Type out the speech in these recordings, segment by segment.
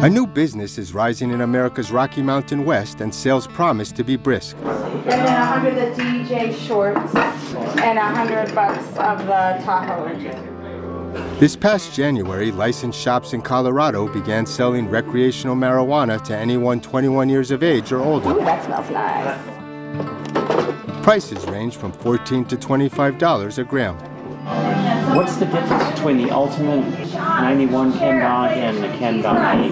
A new business is rising in America's Rocky Mountain West, and sales promise to be brisk. And then 100 of the DJ shorts and $100 of the Tahoe. This past January, licensed shops in Colorado began selling recreational marijuana to anyone 21 years of age or older. Ooh, that smells nice. Prices range from $14 to $25 a gram. What's the difference between the ultimate 91 Ken dog and the Ken dog 8?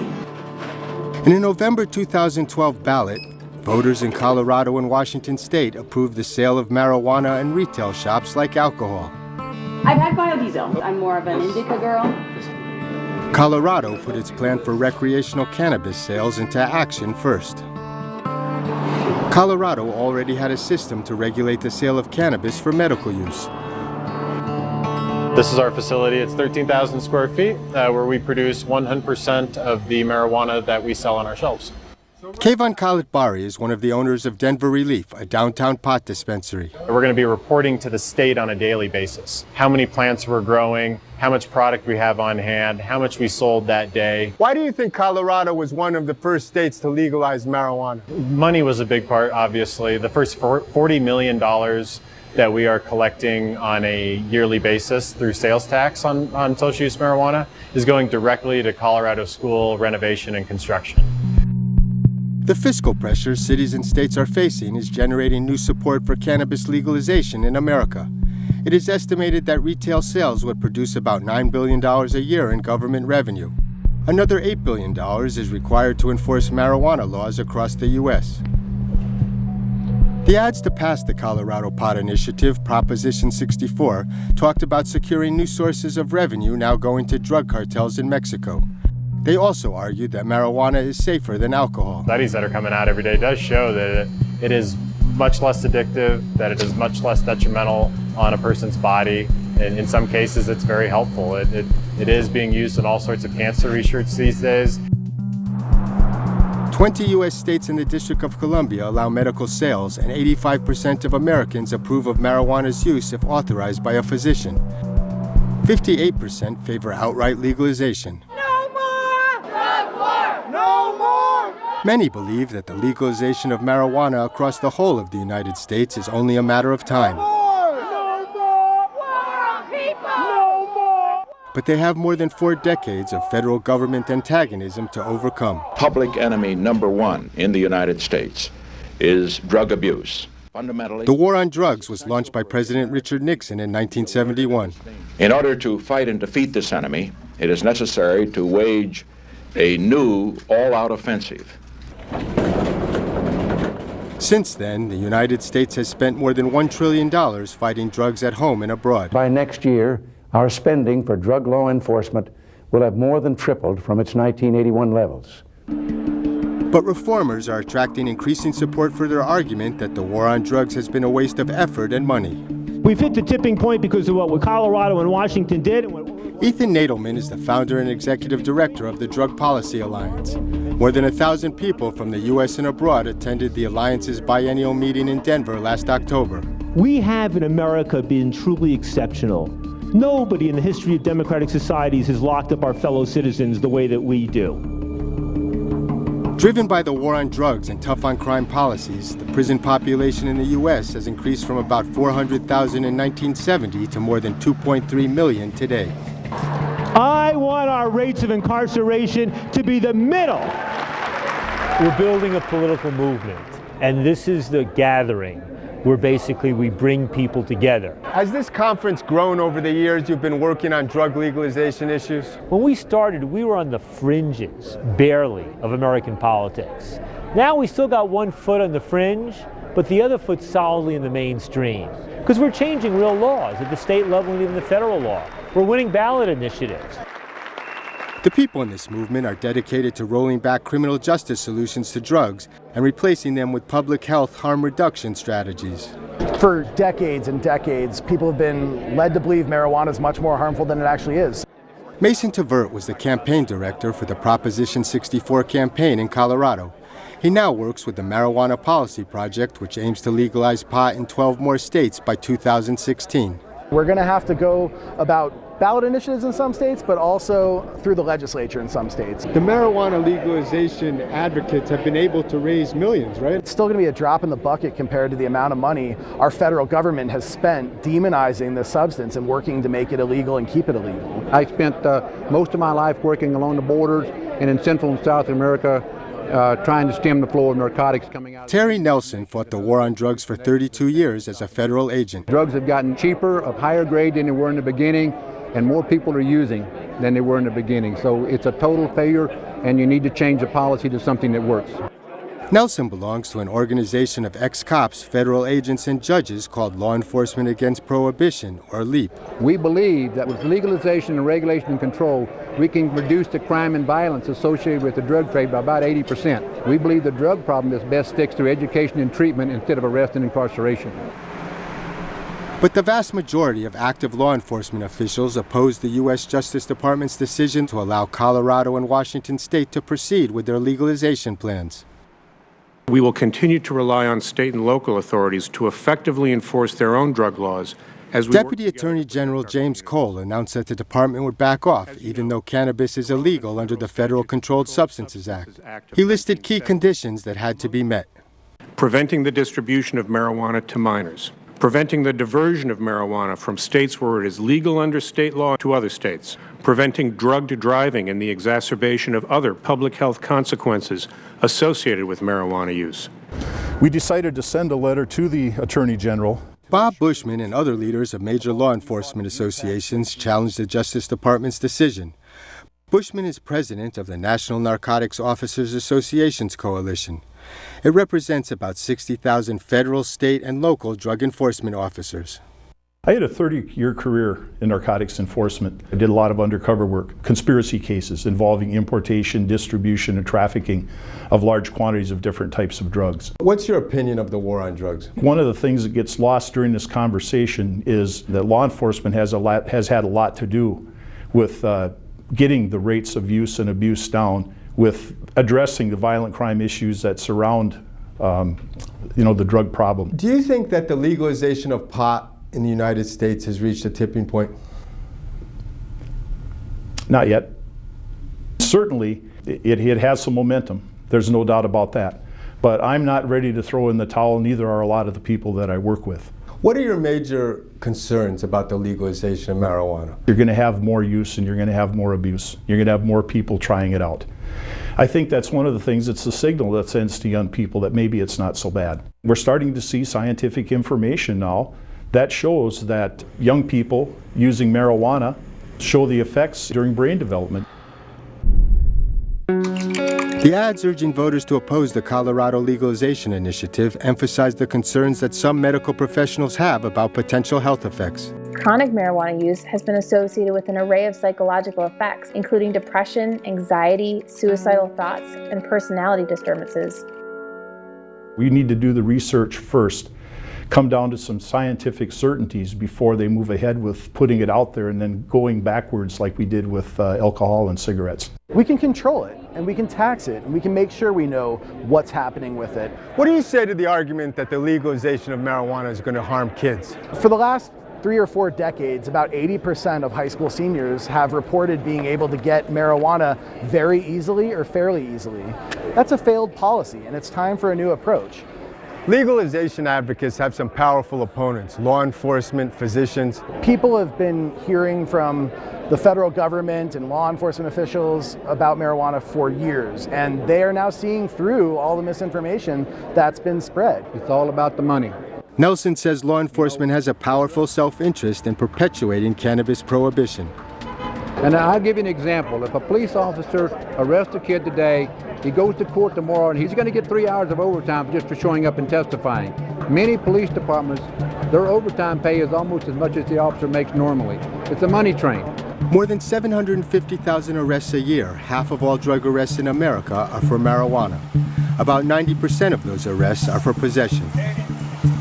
In a November 2012 ballot, voters in Colorado and Washington state approved the sale of marijuana in retail shops like alcohol. I've had biodiesel. I'm more of an indica girl. Colorado put its plan for recreational cannabis sales into action first. Colorado already had a system to regulate the sale of cannabis for medical use. This is our facility. It's 13,000 square feet where we produce 100% of the marijuana that we sell on our shelves. Kayvon Khalid-Bari is one of the owners of Denver Relief, a downtown pot dispensary. We're going to be reporting to the state on a daily basis. How many plants we're growing, how much product we have on hand, how much we sold that day. Why do you think Colorado was one of the first states to legalize marijuana? Money was a big part, obviously. The first $40 million that we are collecting on a yearly basis through sales tax on social use marijuana is going directly to Colorado school renovation and construction. The fiscal pressures cities and states are facing is generating new support for cannabis legalization in America. It is estimated that retail sales would produce about $9 billion a year in government revenue. Another $8 billion is required to enforce marijuana laws across the U.S. The ads to pass the Colorado Pot Initiative, Proposition 64, talked about securing new sources of revenue now going to drug cartels in Mexico. They also argued that marijuana is safer than alcohol. Studies that are coming out every day does show that it is much less addictive, that it is much less detrimental on a person's body. And in some cases, it's very helpful. It is being used in all sorts of cancer research these days. 20 U.S. states and the District of Columbia allow medical sales, and 85% of Americans approve of marijuana's use if authorized by a physician. 58% favor outright legalization. No more! Drug war! No more! Many believe that the legalization of marijuana across the whole of the United States is only a matter of time. But they have more than 4 decades of federal government antagonism to overcome. Public enemy number one in the United States is drug abuse. Fundamentally, The war on drugs was launched by President Richard Nixon in 1971. in order to fight and defeat this enemy, it is necessary to wage a new all-out offensive. Since then, the United States has spent more than $1 trillion fighting drugs at home and abroad. By next year, our spending for drug law enforcement will have more than tripled from its 1981 levels. But reformers are attracting increasing support for their argument that the war on drugs has been a waste of effort and money. We've hit the tipping point because of what Colorado and Washington did. Ethan Nadelman is the founder and executive director of the Drug Policy Alliance. More than 1,000 people from the U.S. and abroad attended the Alliance's biennial meeting in Denver last October. We have in America been truly exceptional. Nobody in the history of democratic societies has locked up our fellow citizens the way that we do. Driven by the war on drugs and tough on crime policies, the prison population in the U.S. has increased from about 400,000 in 1970 to more than 2.3 million today. I want our rates of incarceration to be the middle. We're building a political movement, and this is the gathering where basically we bring people together. Has this conference grown over the years you've been working on drug legalization issues? When we started, we were on the fringes, barely, of American politics. Now we still got one foot on the fringe, but the other foot solidly in the mainstream. Because we're changing real laws at the state level and even the federal law. We're winning ballot initiatives. The people in this movement are dedicated to rolling back criminal justice solutions to drugs and replacing them with public health harm reduction strategies. For decades and decades, people have been led to believe marijuana is much more harmful than it actually is. Mason Tavert was the campaign director for the Proposition 64 campaign in Colorado. He now works with the Marijuana Policy Project, which aims to legalize pot in 12 more states by 2016. We're going to have to go about ballot initiatives in some states, but also through the legislature in some states. The marijuana legalization advocates have been able to raise millions, right? It's still going to be a drop in the bucket compared to the amount of money our federal government has spent demonizing the substance and working to make it illegal and keep it illegal. I spent most of my life working along the borders and in Central and South America trying to stem the flow of narcotics coming out. Terry Nelson fought the war on drugs for 32 years as a federal agent. Drugs have gotten cheaper, of higher grade than they were in the beginning, and more people are using than they were in the beginning. So it's a total failure, and you need to change the policy to something that works. Nelson belongs to an organization of ex-cops, federal agents, and judges called Law Enforcement Against Prohibition, or LEAP. We believe that with legalization and regulation and control, we can reduce the crime and violence associated with the drug trade by about 80%. We believe the drug problem is best fixed through education and treatment instead of arrest and incarceration. But the vast majority of active law enforcement officials oppose the U.S. Justice Department's decision to allow Colorado and Washington State to proceed with their legalization plans. We will continue to rely on state and local authorities to effectively enforce their own drug laws as we Deputy Attorney General James Cole announced that the department would back off, even though cannabis is illegal under the Federal Controlled Substances Act. He listed key conditions that had to be met. Preventing the distribution of marijuana to minors, preventing the diversion of marijuana from states where it is legal under state law to other states, preventing drugged driving and the exacerbation of other public health consequences associated with marijuana use. We decided to send a letter to the Attorney General. Bob Bushman and other leaders of major law enforcement associations challenged the Justice Department's decision. Bushman is president of the National Narcotics Officers Associations Coalition. It represents about 60,000 federal, state, and local drug enforcement officers. I had a 30-year career in narcotics enforcement. I did a lot of undercover work, conspiracy cases involving importation, distribution, and trafficking of large quantities of different types of drugs. What's your opinion of the war on drugs? One of the things that gets lost during this conversation is that law enforcement has had a lot to do with getting the rates of use and abuse down, with addressing the violent crime issues that surround the drug problem. Do you think that the legalization of pot in the United States has reached a tipping point? Not yet. Certainly, it has some momentum. There's no doubt about that. But I'm not ready to throw in the towel, neither are a lot of the people that I work with. What are your major concerns about the legalization of marijuana? You're going to have more use and you're going to have more abuse. You're going to have more people trying it out. I think that's one of the things, it's the signal that sends to young people that maybe it's not so bad. We're starting to see scientific information now that shows that young people using marijuana show the effects during brain development. The ads urging voters to oppose the Colorado legalization initiative emphasize the concerns that some medical professionals have about potential health effects. Chronic marijuana use has been associated with an array of psychological effects, including depression, anxiety, suicidal thoughts, and personality disturbances. We need to do the research first, come down to some scientific certainties before they move ahead with putting it out there and then going backwards like we did with alcohol and cigarettes. We can control it, and we can tax it, and we can make sure we know what's happening with it. What do you say to the argument that the legalization of marijuana is going to harm kids? For the last 3 or 4 decades, about 80% of high school seniors have reported being able to get marijuana very easily or fairly easily. That's a failed policy, and it's time for a new approach. Legalization advocates have some powerful opponents, law enforcement, physicians. People have been hearing from the federal government and law enforcement officials about marijuana for years, and they are now seeing through all the misinformation that's been spread. It's all about the money. Nelson says law enforcement has a powerful self-interest in perpetuating cannabis prohibition. And I'll give you an example. If a police officer arrests a kid today, he goes to court tomorrow and he's going to get 3 hours of overtime just for showing up and testifying. Many police departments, their overtime pay is almost as much as the officer makes normally. It's a money train. More than 750,000 arrests a year, half of all drug arrests in America, are for marijuana. About 90% of those arrests are for possession.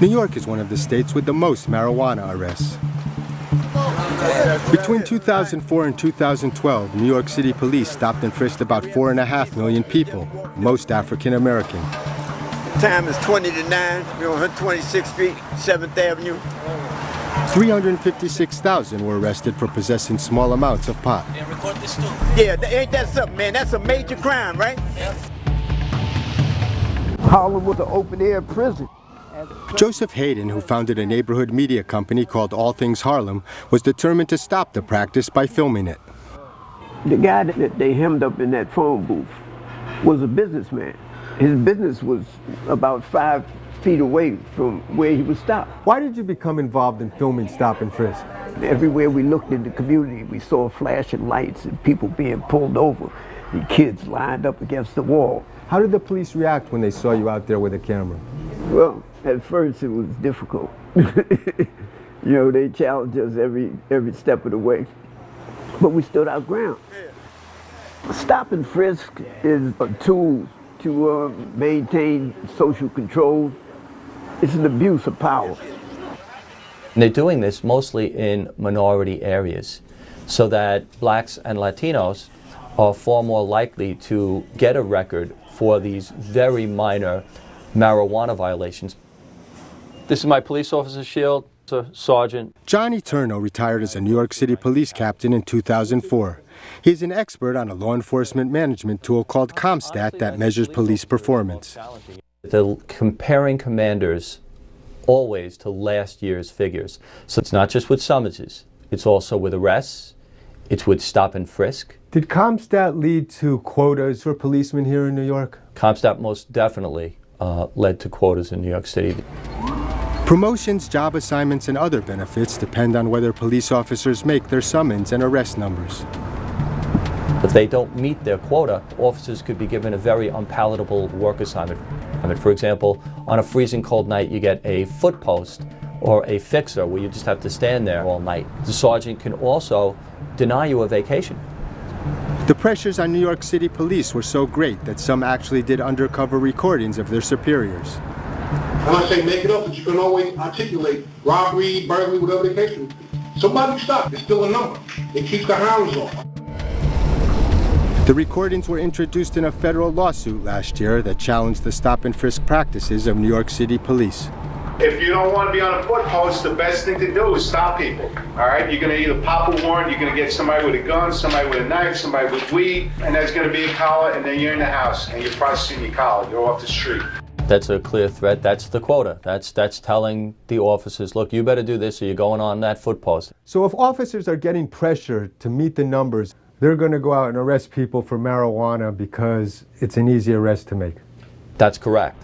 New York is one of the states with the most marijuana arrests. Between 2004 and 2012, New York City police stopped and frisked about 4.5 million people, most African American. Time is 20 to 9. We're on 126th Street, 7th Avenue. 356,000 were arrested for possessing small amounts of pot. Yeah, ain't that something, man? That's a major crime, right? Harlem was an open-air prison. Joseph Hayden, who founded a neighborhood media company called All Things Harlem, was determined to stop the practice by filming it. The guy that they hemmed up in that phone booth was a businessman. His business was about 5 feet away from where he was stopped. Why did you become involved in filming Stop and Frisk? Everywhere we looked in the community, we saw flashing lights and people being pulled over and kids lined up against the wall. How did the police react when they saw you out there with a camera? Well, at first it was difficult. You know, they challenged us every step of the way, but we stood our ground. Stop and frisk is a tool to maintain social control. It's an abuse of power. And they're doing this mostly in minority areas, so that blacks and Latinos are far more likely to get a record for these very minor marijuana violations. This is my police officer's shield, Sergeant. John Eterno retired as a New York City police captain in 2004. He's an expert on a law enforcement management tool called CompStat that measures police performance. They're comparing commanders always to last year's figures. So it's not just with summonses, it's also with arrests, it's with stop and frisk. Did CompStat lead to quotas for policemen here in New York? CompStat most definitely led to quotas in New York City. Promotions, job assignments, and other benefits depend on whether police officers make their summons and arrest numbers. If they don't meet their quota, officers could be given a very unpalatable work assignment. For example, on a freezing cold night, you get a foot post or a fixer where you just have to stand there all night. The sergeant can also deny you a vacation. The pressures on New York City police were so great that some actually did undercover recordings of their superiors. When I say make it up, but you can always articulate robbery, burglary, whatever the case is. Somebody stop. It's still a number. It keeps the hounds off. The recordings were introduced in a federal lawsuit last year that challenged the stop and frisk practices of New York City police. If you don't want to be on a foot post, the best thing to do is stop people. All right, you're going to either pop a warrant, you're going to get somebody with a gun, somebody with a knife, somebody with weed, and there's going to be a collar, and then you're in the house, and you're processing your collar. You're off the street. That's a clear threat. That's the quota. That's telling the officers, look, you better do this or you're going on that foot post. So if officers are getting pressure to meet the numbers, they're going to go out and arrest people for marijuana because it's an easy arrest to make. That's correct.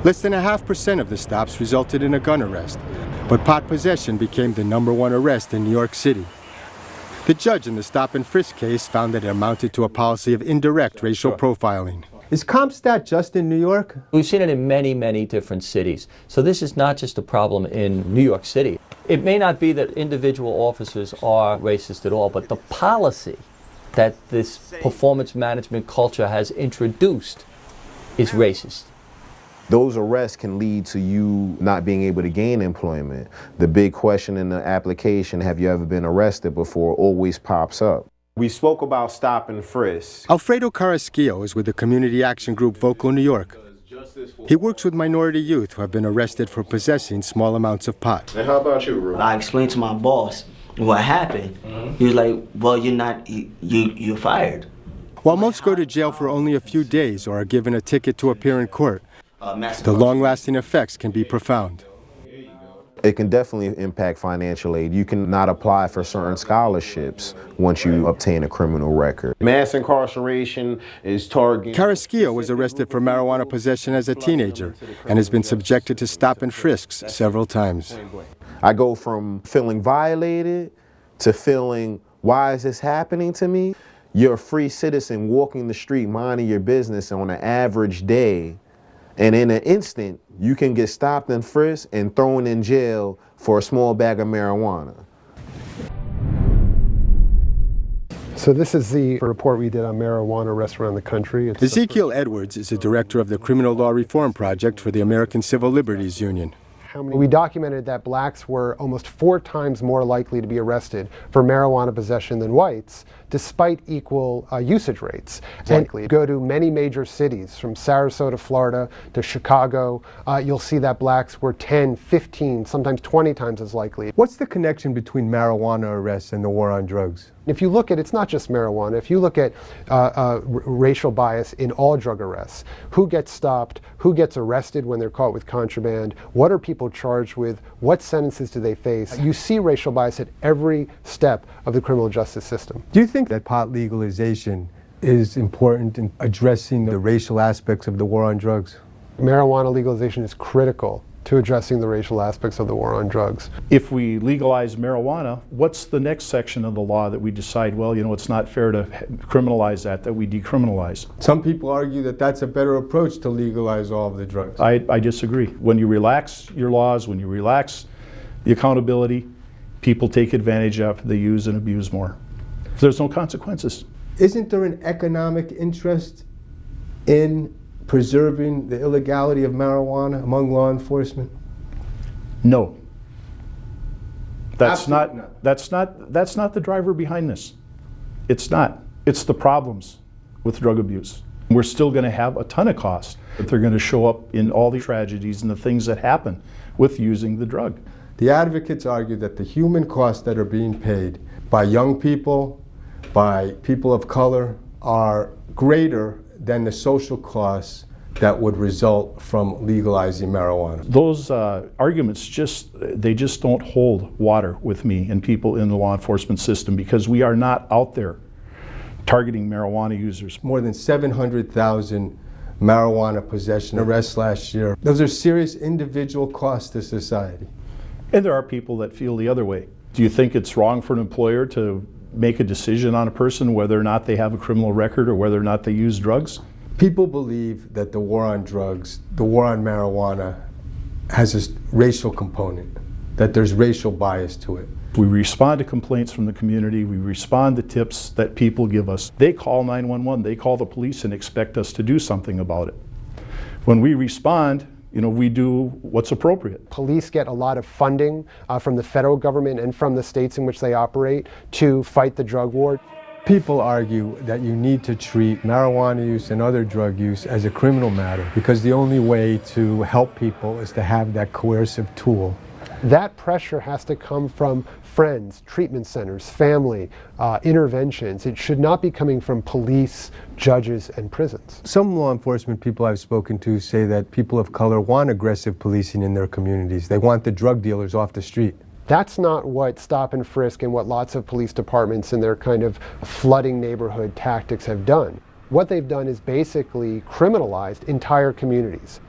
Less than 0.5% of the stops resulted in a gun arrest, but pot possession became the #1 arrest in New York City. The judge in the stop and frisk case found that it amounted to a policy of indirect racial profiling. Is CompStat just in New York? We've seen it in many, many different cities. So this is not just a problem in New York City. It may not be that individual officers are racist at all, but the policy that this performance management culture has introduced is racist. Those arrests can lead to you not being able to gain employment. The big question in the application, have you ever been arrested before, always pops up. We spoke about stop and frisk. Alfredo Carrasquillo is with the community action group Vocal New York. He works with minority youth who have been arrested for possessing small amounts of pot. And how about you, Ruben? I explained to my boss what happened. He was like, well, you're fired. While most go to jail for only a few days or are given a ticket to appear in court, the long-lasting effects can be profound. It can definitely impact financial aid. You can not apply for certain scholarships once you obtain a criminal record. Mass incarceration is targeting. Carrasquillo was arrested for marijuana possession as a teenager and has been subjected to stop and frisks several times. I go from feeling violated to feeling, why is this happening to me? You're a free citizen walking the street, minding your business on an average day. And in an instant, you can get stopped and frisked and thrown in jail for a small bag of marijuana. So this is the report we did on marijuana arrests around the country. Ezekiel Edwards is the director of the Criminal Law Reform Project for the American Civil Liberties Union. how many. We documented that blacks were almost 4 times more likely to be arrested for marijuana possession than whites, despite equal usage rates. And go to many major cities, from Sarasota, Florida, to Chicago, you'll see that blacks were 10, 15, sometimes 20 times as likely. What's the connection between marijuana arrests and the war on drugs? If you look at, it's not just marijuana, if you look at racial bias in all drug arrests, who gets stopped, who gets arrested when they're caught with contraband, what are people charged with, what sentences do they face, you see racial bias at every step of the criminal justice system. Do you think that pot legalization is important in addressing the racial aspects of the war on drugs? Marijuana legalization is critical to addressing the racial aspects of the war on drugs. If we legalize marijuana, what's the next section of the law that we decide, well, you know, it's not fair to criminalize that we decriminalize? Some people argue that that's a better approach to legalize all of the drugs. I disagree. When you relax your laws, when you relax the accountability, people take advantage of it, they use and abuse more. There's no consequences. Isn't there an economic interest in preserving the illegality of marijuana among law enforcement? No. That's not the driver behind this. It's not. It's the problems with drug abuse. We're still going to have a ton of costs, but they're going to show up in all the tragedies and the things that happen with using the drug. The advocates argue that the human costs that are being paid by young people, by people of color, are greater than the social costs that would result from legalizing marijuana. Those arguments just don't hold water with me and people in the law enforcement system, because we are not out there targeting marijuana users. More than 700,000 marijuana possession arrests last year. Those are serious individual costs to society. And there are people that feel the other way. Do you think it's wrong for an employer to make a decision on a person whether or not they have a criminal record or whether or not they use drugs? People believe that the war on drugs, the war on marijuana, has a racial component, that there's racial bias to it. We respond to complaints from the community, we respond to tips that people give us. They call 911, they call the police and expect us to do something about it. When we respond, you know, we do what's appropriate. Police get a lot of funding from the federal government and from the states in which they operate to fight the drug war. People argue that you need to treat marijuana use and other drug use as a criminal matter, because the only way to help people is to have that coercive tool. That pressure has to come from friends, treatment centers, family, interventions. It should not be coming from police, judges, and prisons. Some law enforcement people I've spoken to say that people of color want aggressive policing in their communities. They want the drug dealers off the street. That's not what stop and frisk and what lots of police departments in their kind of flooding neighborhood tactics have done. What they've done is basically criminalized entire communities.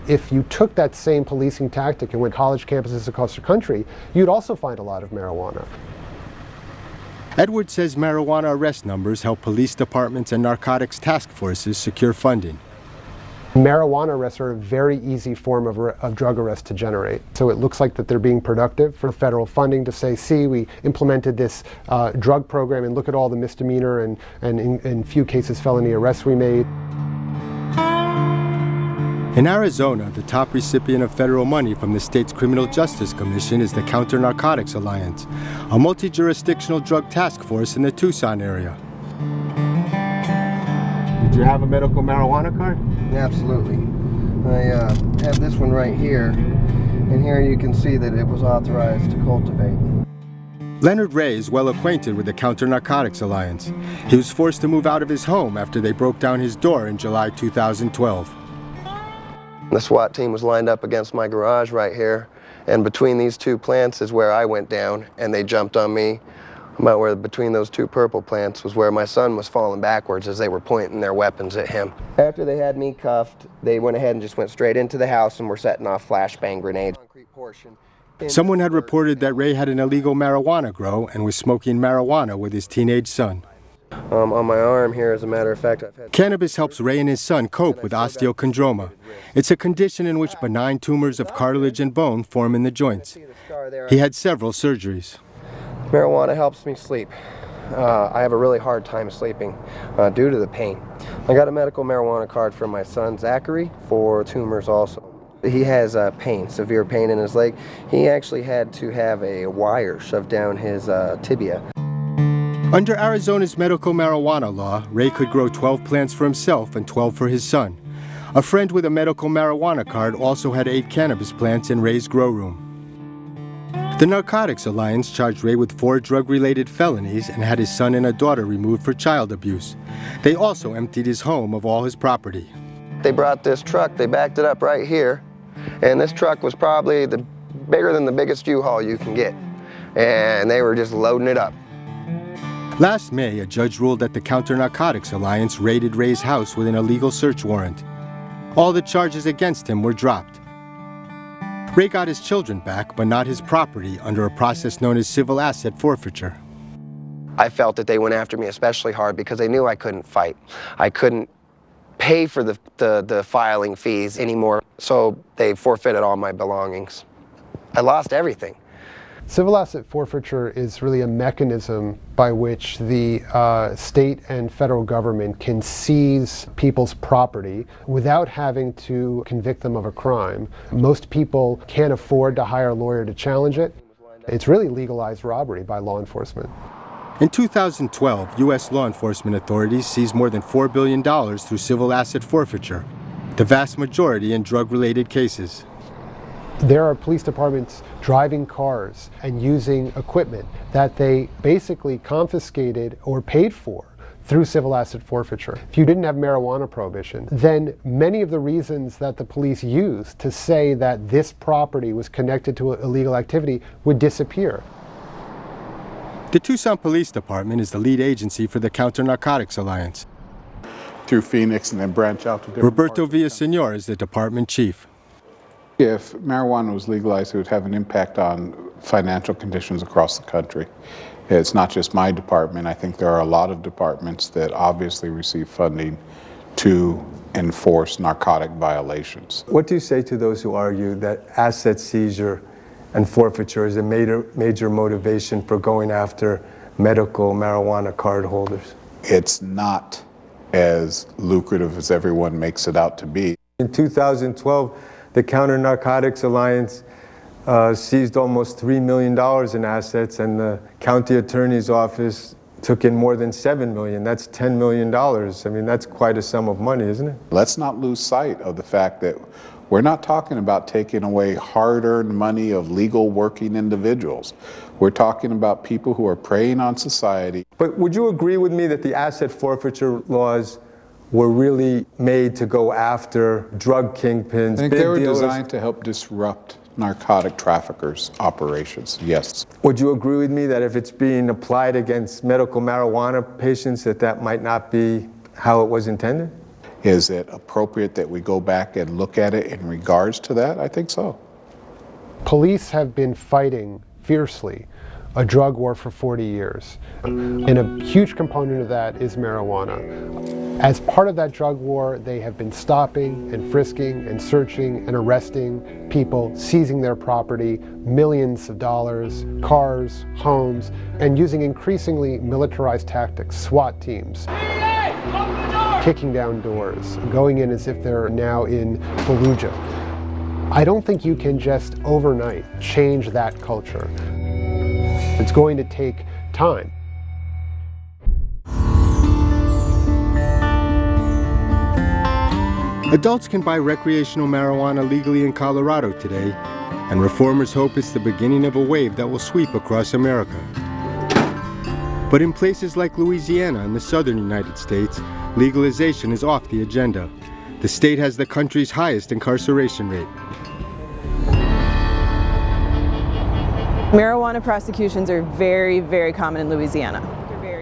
If you took that same policing tactic and went to college campuses across the country, you'd also find a lot of marijuana. Edwards says marijuana arrest numbers help police departments and narcotics task forces secure funding. Marijuana arrests are a very easy form of drug arrest to generate. So it looks like that they're being productive for federal funding to say, see, we implemented this drug program and look at all the misdemeanor and in few cases felony arrests we made. In Arizona, the top recipient of federal money from the state's Criminal Justice Commission is the Counter Narcotics Alliance, a multi-jurisdictional drug task force in the Tucson area. Did you have a medical marijuana card? Absolutely. I have this one right here, and here you can see that it was authorized to cultivate. Leonard Ray is well acquainted with the Counter Narcotics Alliance. He was forced to move out of his home after they broke down his door in July 2012. The SWAT team was lined up against my garage right here, and between these two plants is where I went down, and they jumped on me. About where between those two purple plants was where my son was falling backwards as they were pointing their weapons at him. After they had me cuffed, they went ahead and just went straight into the house and were setting off flashbang grenades. Someone had reported that Ray had an illegal marijuana grow and was smoking marijuana with his teenage son. On my arm here, as a matter of fact, I've had... Cannabis helps Ray and his son cope with osteochondroma. It's a condition in which benign tumors of cartilage and bone form in the joints. He had several surgeries. Marijuana helps me sleep. I have a really hard time sleeping due to the pain. I got a medical marijuana card for my son, Zachary, for tumors also. He has pain, severe pain in his leg. He actually had to have a wire shoved down his tibia. Under Arizona's medical marijuana law, Ray could grow 12 plants for himself and 12 for his son. A friend with a medical marijuana card also had 8 cannabis plants in Ray's grow room. The Narcotics Alliance charged Ray with 4 drug-related felonies and had his son and a daughter removed for child abuse. They also emptied his home of all his property. They brought this truck, they backed it up right here, and this truck was probably bigger than the biggest U-Haul you can get. And they were just loading it up. Last May, a judge ruled that the Counter-Narcotics Alliance raided Ray's house with an illegal search warrant. All the charges against him were dropped. Ray got his children back, but not his property, under a process known as civil asset forfeiture. I felt that they went after me especially hard because they knew I couldn't fight. I couldn't pay for the filing fees anymore, so they forfeited all my belongings. I lost everything. Civil asset forfeiture is really a mechanism by which the state and federal government can seize people's property without having to convict them of a crime. Most people can't afford to hire a lawyer to challenge it. It's really legalized robbery by law enforcement. In 2012, U.S. law enforcement authorities seized more than $4 billion through civil asset forfeiture, the vast majority in drug-related cases. There are police departments driving cars and using equipment that they basically confiscated or paid for through civil asset forfeiture. If you didn't have marijuana prohibition, then many of the reasons that the police used to say that this property was connected to illegal activity would disappear. The Tucson Police Department is the lead agency for the Counter-Narcotics Alliance. Through Phoenix and then branch out to different Roberto Villaseñor is the department chief. If marijuana was legalized, it would have an impact on financial conditions across the country. It's not just my department. I think there are a lot of departments that obviously receive funding to enforce narcotic violations. What do you say to those who argue that asset seizure and forfeiture is a major motivation for going after medical marijuana card holders? It's not as lucrative as everyone makes it out to be. In 2012, the Counter-Narcotics Alliance seized almost $3 million in assets, and the county attorney's office took in more than $7 million. That's $10 million. I mean, that's quite a sum of money, isn't it? Let's not lose sight of the fact that we're not talking about taking away hard-earned money of legal working individuals. We're talking about people who are preying on society. But would you agree with me that the asset forfeiture laws were really made to go after drug kingpins, I think big they were dealers? designed to help disrupt narcotic traffickers' operations, yes. Would you agree with me that if it's being applied against medical marijuana patients, that might not be how it was intended? Is it appropriate that we go back and look at it in regards to that? I think so. Police have been fighting fiercely a drug war for 40 years. And a huge component of that is marijuana. As part of that drug war, they have been stopping and frisking and searching and arresting people, seizing their property, millions of dollars, cars, homes, and using increasingly militarized tactics, SWAT teams, kicking down doors, going in as if they're now in Fallujah. I don't think you can just overnight change that culture. It's going to take time. Adults can buy recreational marijuana legally in Colorado today, and reformers hope it's the beginning of a wave that will sweep across America. But in places like Louisiana and the southern United States, legalization is off the agenda. The state has the country's highest incarceration rate. Marijuana prosecutions are very, very common in Louisiana.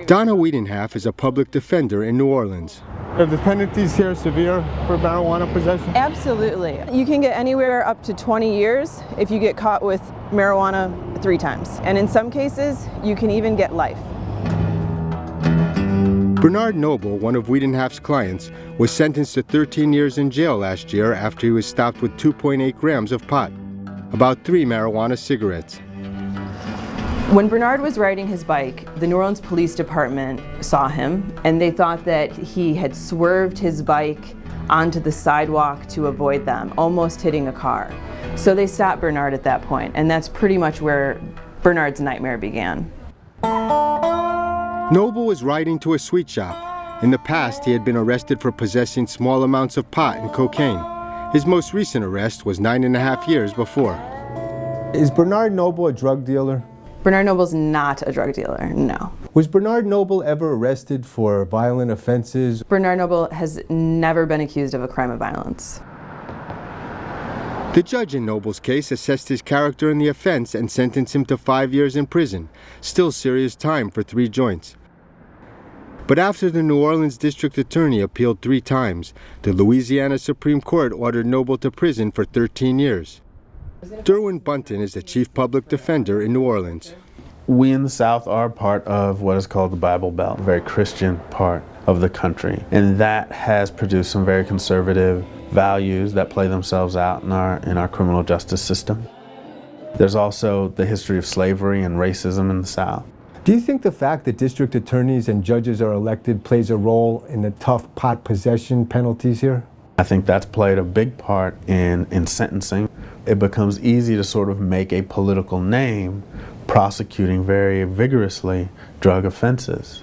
Donna Wiedenhalf is a public defender in New Orleans. Are the penalties here severe for marijuana possession? Absolutely. You can get anywhere up to 20 years if you get caught with marijuana 3 times. And in some cases, you can even get life. Bernard Noble, one of Wiedenhalf's clients, was sentenced to 13 years in jail last year after he was stopped with 2.8 grams of pot, about 3 marijuana cigarettes. When Bernard was riding his bike, the New Orleans Police Department saw him, and they thought that he had swerved his bike onto the sidewalk to avoid them, almost hitting a car. So they stopped Bernard at that point, and that's pretty much where Bernard's nightmare began. Noble was riding to a sweet shop. In the past, he had been arrested for possessing small amounts of pot and cocaine. His most recent arrest was 9.5 years before. Is Bernard Noble a drug dealer? Bernard Noble's not a drug dealer, no. Was Bernard Noble ever arrested for violent offenses? Bernard Noble has never been accused of a crime of violence. The judge in Noble's case assessed his character in the offense and sentenced him to 5 years in prison, still serious time for 3 joints. But after the New Orleans district attorney appealed 3 times, the Louisiana Supreme Court ordered Noble to prison for 13 years. Derwin Bunton is the chief public defender in New Orleans. We in the South are part of what is called the Bible Belt, a very Christian part of the country. And that has produced some very conservative values that play themselves out in our criminal justice system. There's also the history of slavery and racism in the South. Do you think the fact that district attorneys and judges are elected plays a role in the tough pot possession penalties here? I think that's played a big part in sentencing. It becomes easy to sort of make a political name prosecuting very vigorously drug offenses.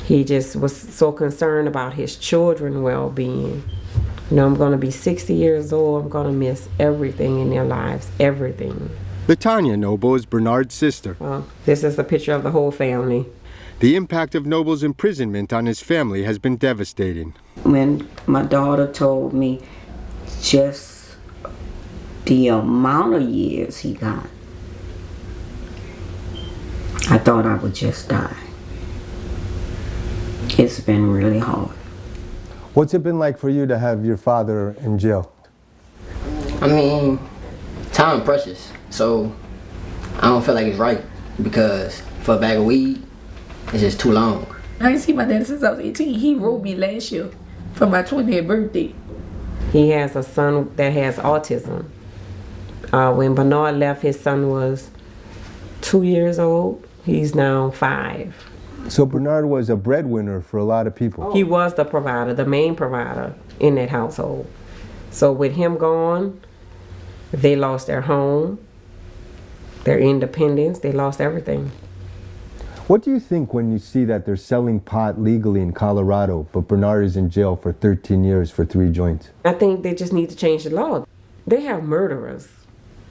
He just was so concerned about his children's well-being. You know, I'm going to be 60 years old. I'm going to miss everything in their lives, everything. LaTanya Noble is Bernard's sister. Well, this is a picture of the whole family. The impact of Noble's imprisonment on his family has been devastating. When my daughter told me just the amount of years he got, I thought I would just die. It's been really hard. What's it been like for you to have your father in jail? I mean, time precious, so I don't feel like it's right, because for a bag of weed, it's just too long. I ain't seen my dad since I was 18. He wrote me last year for my 20th birthday. He has a son that has autism. When Bernard left, his son was 2 years old. He's now 5. So Bernard was a breadwinner for a lot of people. He was the provider, the main provider in that household. So with him gone, they lost their home, their independence, they lost everything. What do you think when you see that they're selling pot legally in Colorado, but Bernard is in jail for 13 years for 3 joints? I think they just need to change the law. They have murderers.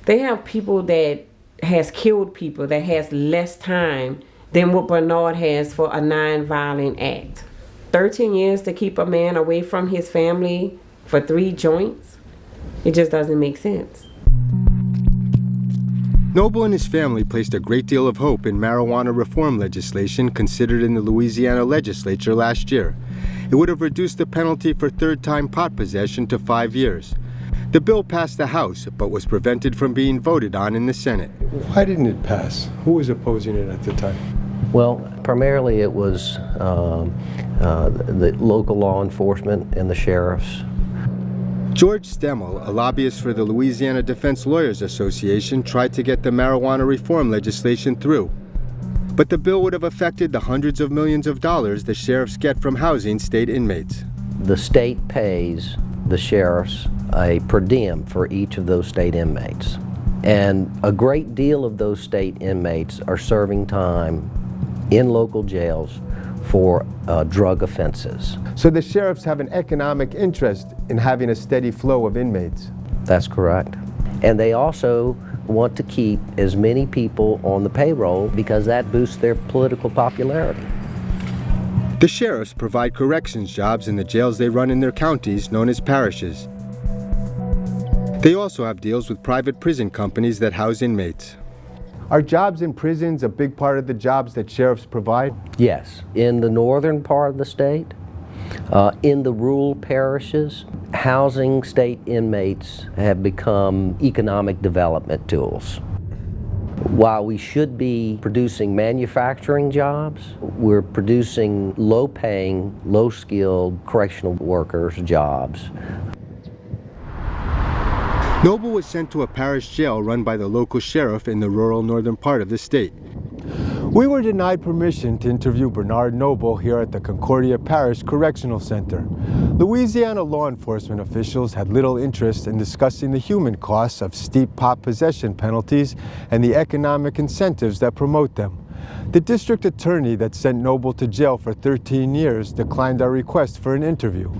They have people that has killed people that has less time than what Bernard has for a non-violent act. 13 years to keep a man away from his family for 3 joints? It just doesn't make sense. Noble and his family placed a great deal of hope in marijuana reform legislation considered in the Louisiana legislature last year. It would have reduced the penalty for third-time pot possession to 5 years. The bill passed the House, but was prevented from being voted on in the Senate. Why didn't it pass? Who was opposing it at the time? Well, primarily it was the local law enforcement and the sheriffs. George Stemmel, a lobbyist for the Louisiana Defense Lawyers Association, tried to get the marijuana reform legislation through. But the bill would have affected the hundreds of millions of dollars the sheriffs get from housing state inmates. The state pays the sheriffs a per diem for each of those state inmates. And a great deal of those state inmates are serving time in local jails for drug offenses. So the sheriffs have an economic interest in having a steady flow of inmates? That's correct. And they also want to keep as many people on the payroll because that boosts their political popularity. The sheriffs provide corrections jobs in the jails they run in their counties, known as parishes. They also have deals with private prison companies that house inmates. Are jobs in prisons a big part of the jobs that sheriffs provide? Yes. In the northern part of the state, in the rural parishes, housing state inmates have become economic development tools. While we should be producing manufacturing jobs, we're producing low-paying, low-skilled correctional workers' jobs. Noble was sent to a parish jail run by the local sheriff in the rural northern part of the state. We were denied permission to interview Bernard Noble here at the Concordia Parish Correctional Center. Louisiana law enforcement officials had little interest in discussing the human costs of steep pot possession penalties and the economic incentives that promote them. The district attorney that sent Noble to jail for 13 years declined our request for an interview.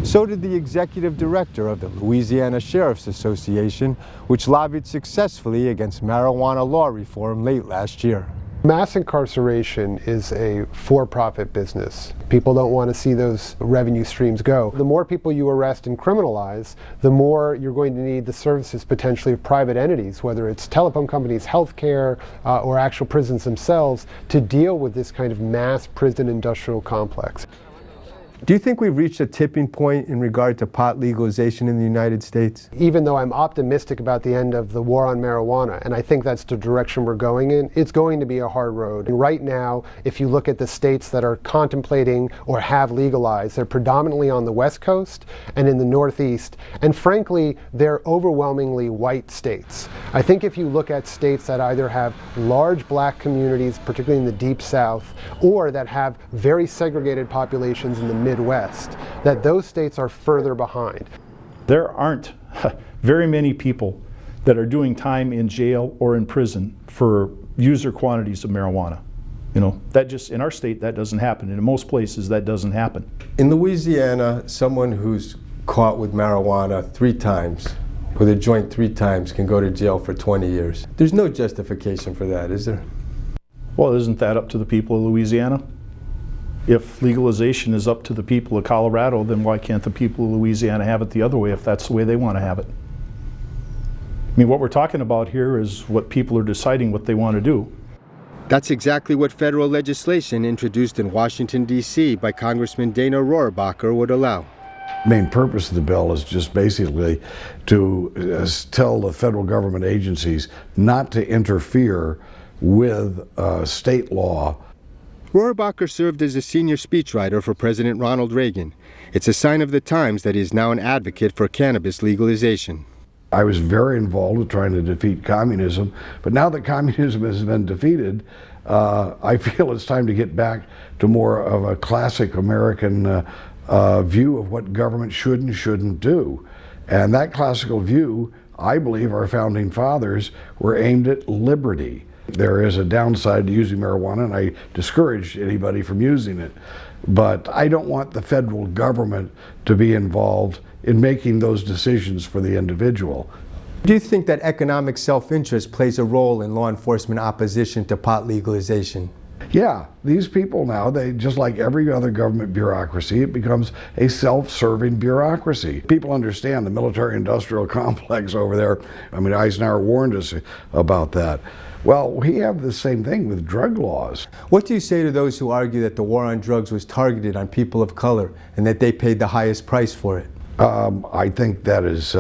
So did the executive director of the Louisiana Sheriff's Association, which lobbied successfully against marijuana law reform late last year. Mass incarceration is a for-profit business. People don't want to see those revenue streams go. The more people you arrest and criminalize, the more you're going to need the services potentially of private entities, whether it's telephone companies, healthcare, or actual prisons themselves, to deal with this kind of mass prison industrial complex. Do you think we've reached a tipping point in regard to pot legalization in the United States? Even though I'm optimistic about the end of the war on marijuana, and I think that's the direction we're going in, it's going to be a hard road. And right now, if you look at the states that are contemplating or have legalized, they're predominantly on the West Coast and in the Northeast, and frankly, they're overwhelmingly white states. I think if you look at states that either have large black communities, particularly in the Deep South, or that have very segregated populations in the Midwest, that those states are further behind. There aren't very many people that are doing time in jail or in prison for user quantities of marijuana. You know, that just, in our state, that doesn't happen. And in most places, that doesn't happen. In Louisiana, someone who's caught with marijuana 3 times, with a joint 3 times, can go to jail for 20 years. There's no justification for that, is there? Well, isn't that up to the people of Louisiana? If legalization is up to the people of Colorado, then why can't the people of Louisiana have it the other way if that's the way they want to have it? I mean, what we're talking about here is what people are deciding what they want to do. That's exactly what federal legislation introduced in Washington, D.C. by Congressman Dana Rohrabacher would allow. The main purpose of the bill is just basically to tell the federal government agencies not to interfere with state law. Rohrabacher served as a senior speechwriter for President Ronald Reagan. It's a sign of the times that he is now an advocate for cannabis legalization. I was very involved with trying to defeat communism, but now that communism has been defeated, I feel it's time to get back to more of a classic American view of what government should and shouldn't do. And that classical view, I believe our founding fathers were aimed at liberty. There is a downside to using marijuana, and I discourage anybody from using it. But I don't want the federal government to be involved in making those decisions for the individual. Do you think that economic self-interest plays a role in law enforcement opposition to pot legalization? Yeah, these people now, they just like every other government bureaucracy, it becomes a self-serving bureaucracy. People understand the military-industrial complex over there. I mean, Eisenhower warned us about that. Well, we have the same thing with drug laws. What do you say to those who argue that the war on drugs was targeted on people of color and that they paid the highest price for it? I think that is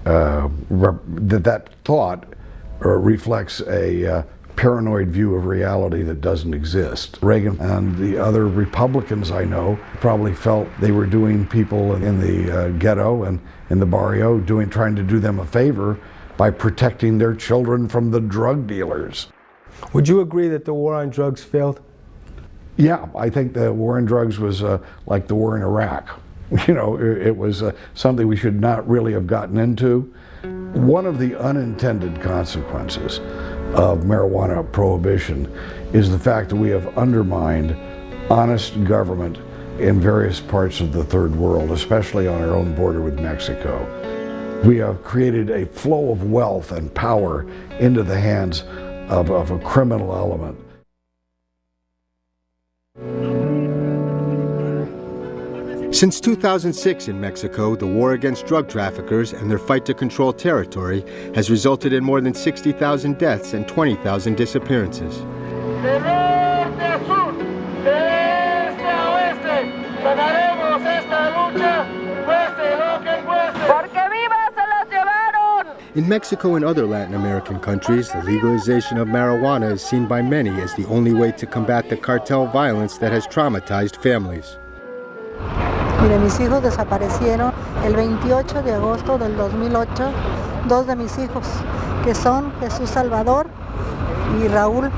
that thought reflects a paranoid view of reality that doesn't exist. Reagan and the other Republicans I know probably felt they were doing people in the ghetto and in the barrio, trying to do them a favor by protecting their children from the drug dealers. Would you agree that the war on drugs failed? Yeah, I think the war on drugs was like the war in Iraq. You know, it was something we should not really have gotten into. One of the unintended consequences of marijuana prohibition is the fact that we have undermined honest government in various parts of the third world, especially on our own border with Mexico. We have created a flow of wealth and power into the hands of a criminal element. Since 2006 in Mexico, the war against drug traffickers and their fight to control territory has resulted in more than 60,000 deaths and 20,000 disappearances. In Mexico and other Latin American countries, the legalization of marijuana is seen by many as the only way to combat the cartel violence that has traumatized families. Mire, mis hijos desaparecieron el 28 de agosto del 2008. 2 de mis hijos, que son Jesús Salvador y Raúl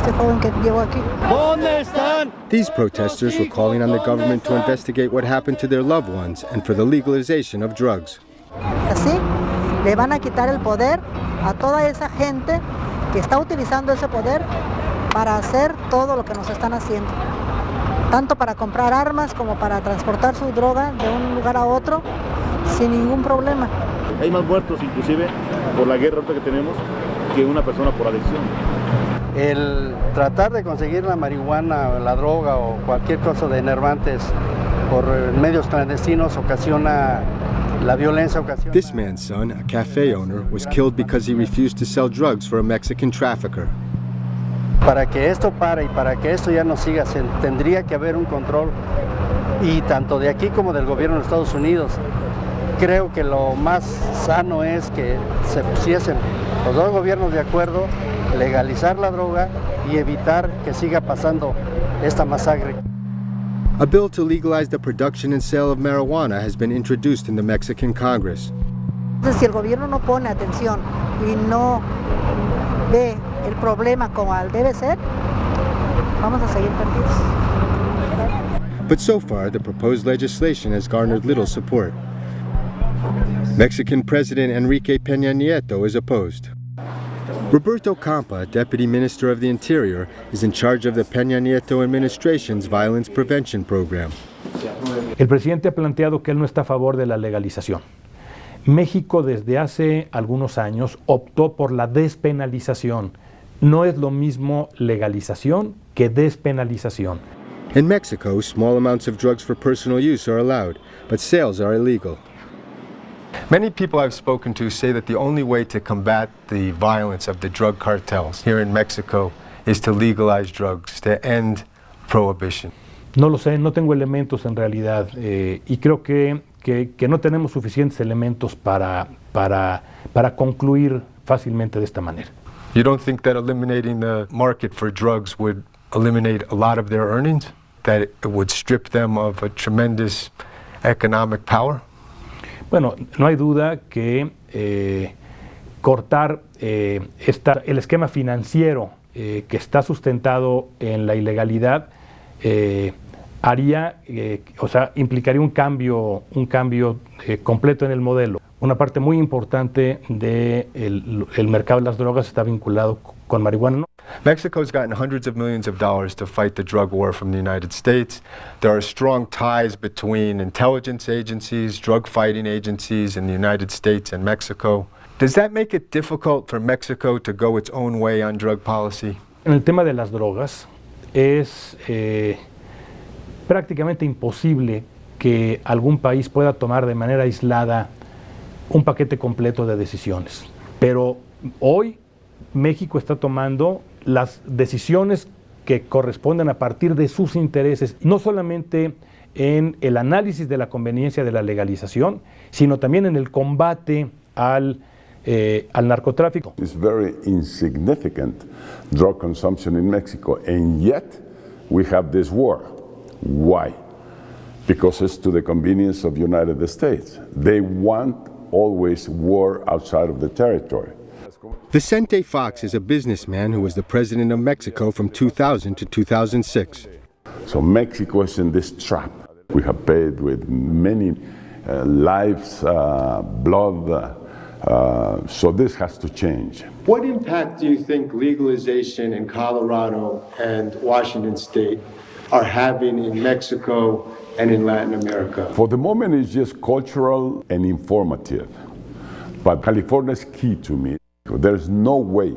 este joven que llegó aquí. ¿Dónde están? These protesters were calling on the government to investigate what happened to their loved ones and for the legalization of drugs. Así le van a quitar el poder a toda esa gente que está utilizando ese poder para hacer todo lo que nos están haciendo. Tanto para comprar armas como para transportar su droga de un lugar a otro sin ningún problema. Hay más muertos inclusive por la guerra que tenemos que una persona por adicción. El tratar de conseguir la marihuana, la droga o cualquier cosa de enervantes por medios clandestinos ocasiona la violencia. This man's son, a cafe owner, was killed because he refused to sell drugs for a Mexican trafficker. Para que esto pare y para que esto ya no siga, tendría que haber un control, y tanto de aquí como del gobierno de Estados Unidos. Creo que lo más sano es que se pusiesen los dos gobiernos de acuerdo, legalizar la droga y evitar que siga pasando esta masacre. A bill to legalize the production and sale of marijuana has been introduced in the Mexican Congress. Entonces, si el gobierno no pone atención y no ve el problema como debe ser, vamos a seguir perdidos. But so far, the proposed legislation has garnered little support. Mexican President Enrique Peña Nieto is opposed. Roberto Campa, Deputy Minister of the Interior, is in charge of the Peña Nieto administration's violence prevention program. El presidente ha planteado que él no está a favor de la legalización. México desde hace algunos años optó por la despenalización. No es lo mismo legalización que despenalización. In Mexico, small amounts of drugs for personal use are allowed, but sales are illegal. Many people I've spoken to say that the only way to combat the violence of the drug cartels here in Mexico is to legalize drugs, to end prohibition. No lo sé, no tengo elementos en realidad, y creo que no tenemos suficientes elementos para concluir fácilmente de esta manera. You don't think that eliminating the market for drugs would eliminate a lot of their earnings? That it would strip them of a tremendous economic power? Bueno, no hay duda que cortar el esquema financiero que está sustentado en la ilegalidad implicaría un cambio completo en el modelo. Una parte muy importante del mercado de las drogas está vinculado con marihuana. Mexico's gotten hundreds of millions of dollars to fight the drug war from the United States. There are strong ties between intelligence agencies, drug fighting agencies in the United States and Mexico. Does that make it difficult for Mexico to go its own way on drug policy? En el tema de las drogas es prácticamente imposible que algún país pueda tomar de manera aislada un paquete completo de decisiones. Pero hoy México está tomando las decisiones que corresponden a partir de sus intereses, no solamente en el análisis de la conveniencia de la legalización, sino también en el combate al narcotráfico. It's very insignificant drug consumption in Mexico, and yet we have this war. Why? Because it's to the convenience of the United States. They want always war outside of the territory. Vicente Fox is a businessman who was the president of Mexico from 2000 to 2006. So Mexico is in this trap. We have paid with many lives, blood, so this has to change. What impact do you think legalization in Colorado and Washington State are having in Mexico and in Latin America? For the moment, it's just cultural and informative. But California is key to me. There's no way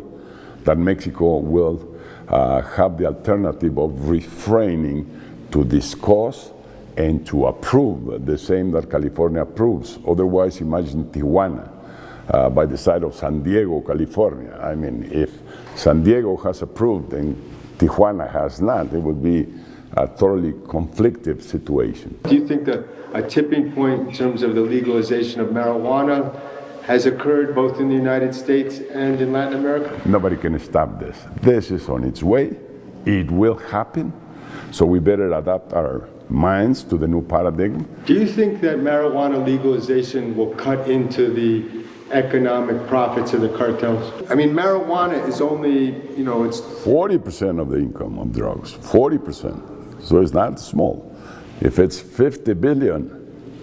that Mexico will have the alternative of refraining to discuss and to approve the same that California approves. Otherwise, imagine Tijuana by the side of San Diego, California. I mean, if San Diego has approved and Tijuana has not, it would be a thoroughly conflicted situation. Do you think that a tipping point in terms of the legalization of marijuana has occurred both in the United States and in Latin America? Nobody can stop this. This is on its way. It will happen. So we better adapt our minds to the new paradigm. Do you think that marijuana legalization will cut into the economic profits of the cartels? I mean, marijuana is only, it's 40% of the income of drugs, 40%. So it's not small. If it's 50 billion,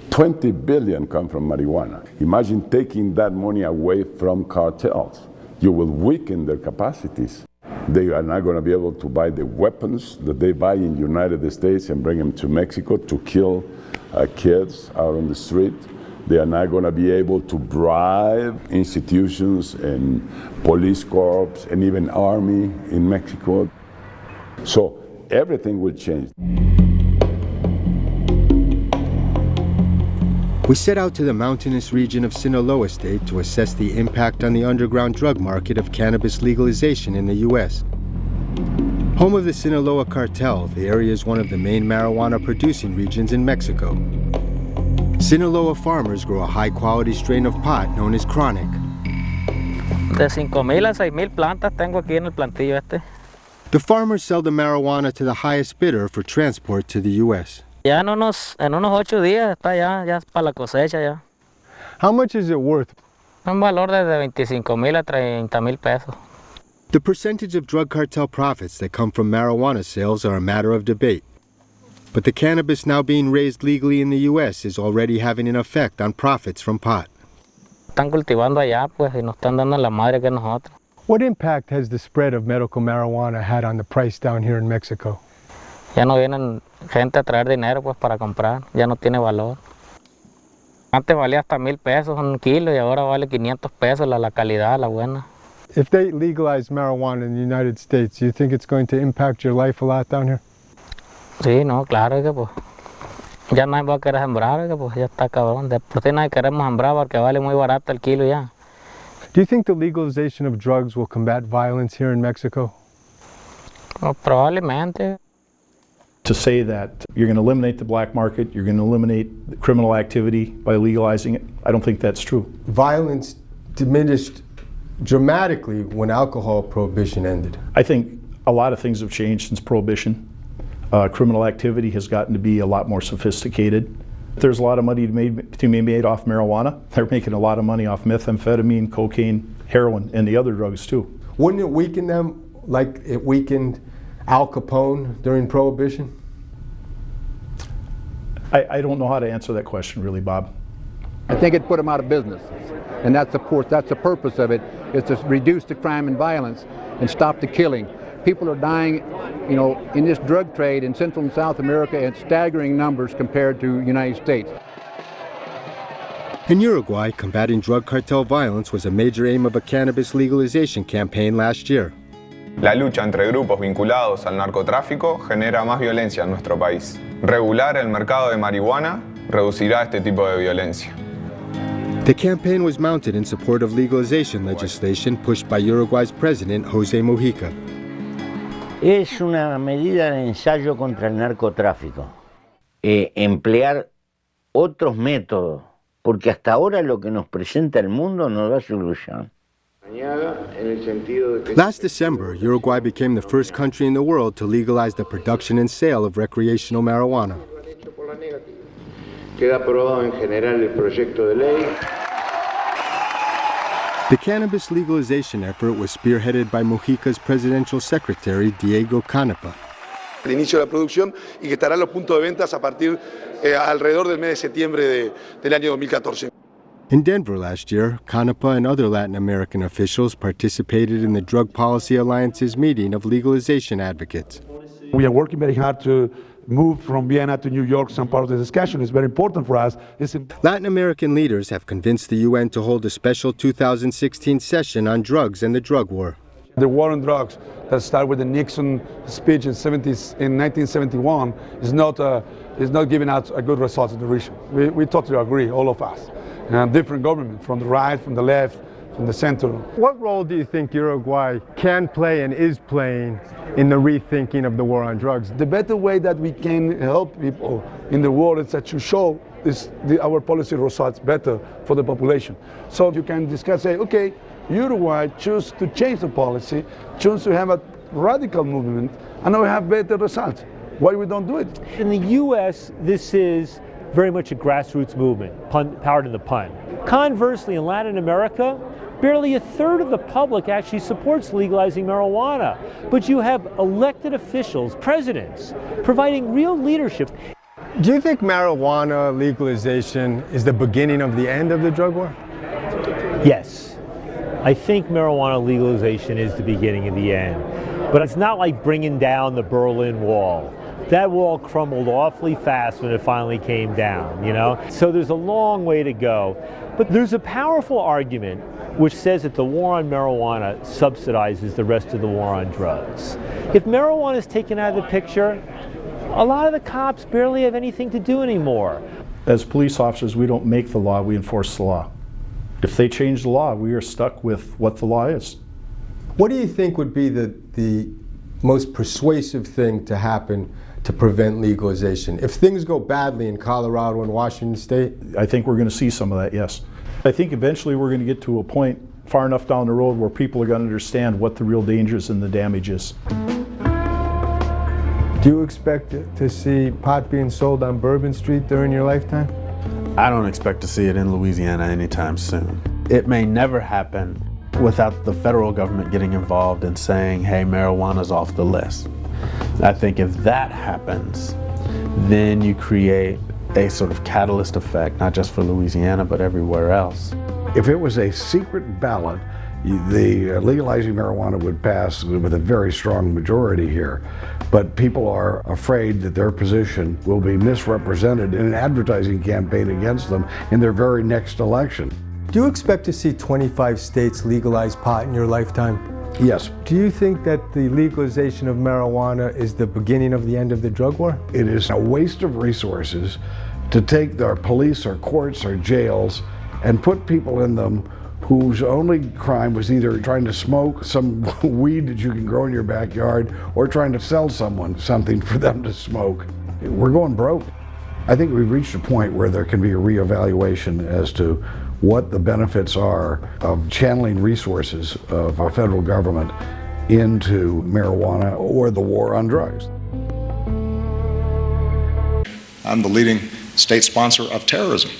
20 billion come from marijuana. Imagine taking that money away from cartels. You will weaken their capacities. They are not going to be able to buy the weapons that they buy in the United States and bring them to Mexico to kill kids out on the street. They are not going to be able to bribe institutions and police corps and even army in Mexico. So everything will change. We set out to the mountainous region of Sinaloa State to assess the impact on the underground drug market of cannabis legalization in the U.S. Home of the Sinaloa cartel, the area is one of the main marijuana-producing regions in Mexico. Sinaloa farmers grow a high-quality strain of pot known as chronic. De 5,000 a 6,000 plantas tengo aquí en el plantillo este. The farmers sell the marijuana to the highest bidder for transport to the U.S. Ya en unos 8 días está ya para la cosecha ya. How much is it worth? Un valor desde 25,000 a 30,000 pesos. The percentage of drug cartel profits that come from marijuana sales are a matter of debate. But the cannabis now being raised legally in the U.S. is already having an effect on profits from pot. Están cultivando allá pues y nos están dando la madre que nosotros. What impact has the spread of medical marijuana had on the price down here in Mexico? Ya no vienen gente a traer dinero pues para comprar, ya no tiene valor. Antes valía hasta 1,000 pesos un kilo y ahora vale 500 pesos la calidad, la buena. If they legalize marijuana in the United States, do you think it's going to impact your life a lot down here? Sí, no, claro que pues ya nadie va a querer sembrar, que pues ya está cabrón. De por sí nadie queremos sembrar porque vale muy barato el kilo ya. Do you think the legalization of drugs will combat violence here in Mexico? Well, probablemente. To say that you're going to eliminate the black market, you're going to eliminate the criminal activity by legalizing it, I don't think that's true. Violence diminished dramatically when alcohol prohibition ended. I think a lot of things have changed since prohibition. Criminal activity has gotten to be a lot more sophisticated. There's a lot of money to be made off marijuana. They're making a lot of money off methamphetamine, cocaine, heroin, and the other drugs too. Wouldn't it weaken them like it weakened Al Capone during Prohibition? I don't know how to answer that question really, Bob. I think it put them out of business. And that's the purpose of it, is to reduce the crime and violence and stop the killing. People are dying, in this drug trade in Central and South America at staggering numbers compared to the United States. In Uruguay, combating drug cartel violence was a major aim of a cannabis legalization campaign last year. La lucha entre grupos vinculados al narcotráfico genera más violencia en nuestro país. Regular el mercado de marihuana reducirá este tipo de violencia. The campaign was mounted in support of legalization legislation pushed by Uruguay's president, José Mujica. Es una medida de ensayo contra el narcotráfico. Emplear otros métodos, porque hasta ahora lo que nos presenta el mundo no da solución. Last December, Uruguay became the first country in the world to legalize the production and sale of recreational marijuana. Queda aprobado en general el proyecto de ley. The cannabis legalization effort was spearheaded by Mujica's presidential secretary, Diego Canepa. El inicio de la producción y que estará en los puntos de ventas a partir alrededor del mes de septiembre del año 2014. In Denver last year, Canepa and other Latin American officials participated in the Drug Policy Alliance's meeting of legalization advocates. We are working very hard to move from Vienna to New York. Some part of the discussion is very important for us. Latin American leaders have convinced the UN to hold a special 2016 session on drugs and the drug war. The war on drugs that started with the Nixon speech in 1971 is not giving out a good result in the region. We totally agree, all of us. Different governments, from the right, from the left, from the center. What role do you think Uruguay can play and is playing in the rethinking of the war on drugs? The better way that we can help people in the world is that to show our policy results better for the population. So you can discuss, say, okay, Uruguay choose to change the policy, choose to have a radical movement, and now we have better results. Why we don't do it? In the U.S., this is very much a grassroots movement, powered in the pun. Conversely, in Latin America, barely a third of the public actually supports legalizing marijuana. But you have elected officials, presidents, providing real leadership. Do you think marijuana legalization is the beginning of the end of the drug war? Yes. I think marijuana legalization is the beginning of the end. But it's not like bringing down the Berlin Wall. That wall crumbled awfully fast when it finally came down, you know? So there's a long way to go. But there's a powerful argument which says that the war on marijuana subsidizes the rest of the war on drugs. If marijuana is taken out of the picture, a lot of the cops barely have anything to do anymore. As police officers, we don't make the law, we enforce the law. If they change the law, we are stuck with what the law is. What do you think would be the most persuasive thing to happen to prevent legalization? If things go badly in Colorado and Washington State? I think we're going to see some of that, yes. I think eventually we're going to get to a point far enough down the road where people are going to understand what the real dangers and the damage is. Do you expect to see pot being sold on Bourbon Street during your lifetime? I don't expect to see it in Louisiana anytime soon. It may never happen without the federal government getting involved and saying, hey, marijuana's off the list. I think if that happens, then you create a sort of catalyst effect, not just for Louisiana, but everywhere else. If it was a secret ballot, the legalizing marijuana would pass with a very strong majority here. But people are afraid that their position will be misrepresented in an advertising campaign against them in their very next election. Do you expect to see 25 states legalize pot in your lifetime? Yes. Do you think that the legalization of marijuana is the beginning of the end of the drug war? It is a waste of resources to take our police, our courts, our jails, and put people in them whose only crime was either trying to smoke some weed that you can grow in your backyard or trying to sell someone something for them to smoke. We're going broke. I think we've reached a point where there can be a reevaluation as to what the benefits are of channeling resources of our federal government into marijuana or the war on drugs. I'm the leading state sponsor of terrorism.